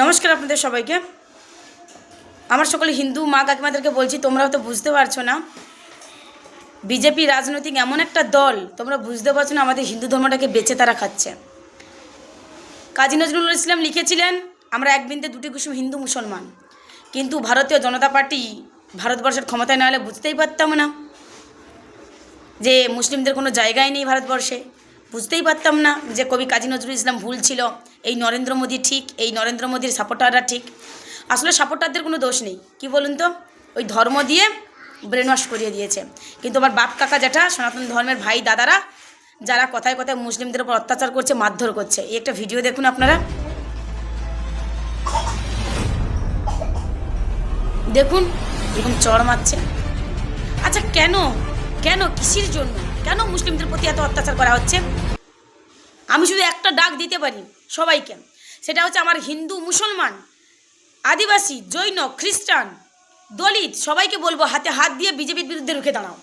নমস্কার আপনাদের সবাইকে। আমার সকল হিন্দু মা কাকিমাদেরকে বলছি, তোমরা হয়তো বুঝতে পারছো না, বিজেপি রাজনৈতিক এমন একটা দল, তোমরা বুঝতে পারছো না আমাদের হিন্দু ধর্মটাকে বেঁচে তারা খাচ্ছে। কাজী নজরুল ইসলাম লিখেছিলেন, আমরা এক বৃন্তে দুটি কুসুম হিন্দু মুসলমান। কিন্তু ভারতীয় জনতা পার্টি ভারতবর্ষের ক্ষমতায় না হলে বুঝতেই পারতাম না যে মুসলিমদের কোনো জায়গায় নেই ভারতবর্ষে। বুঝতেই পারতাম না যে কবি কাজী নজরুল ইসলাম ভুল ছিল, এই নরেন্দ্র মোদী ঠিক, এই নরেন্দ্র মোদীর সাপোর্টাররা ঠিক। আসলে সাপোর্টারদের কোনো দোষ নেই, কি বলুন তো, ওই ধর্ম দিয়ে ব্রেন ওয়াশ করিয়ে দিয়েছে। কিন্তু আমার বাপ কাকা জ্যাঠা সনাতন ধর্মের ভাই দাদারা যারা কথায় কথায় মুসলিমদের উপর অত্যাচার করছে, মারধর করছে, এই একটা ভিডিও দেখুন আপনারা, দেখুন এরকম চড় মারছে। আচ্ছা কেন কেন কিসের জন্য, কেন মুসলিমদের প্রতি এত অত্যাচার করা হচ্ছে? আমি শুধু একটা ডাক দিতে পারি সবাইকে, সেটা হচ্ছে আমার হিন্দু মুসলমান আদিবাসী জৈন খ্রিস্টান দলিত সবাইকে বলবো, হাতে হাত দিয়ে বিজেপির বিরুদ্ধে রুখে দাঁড়াও।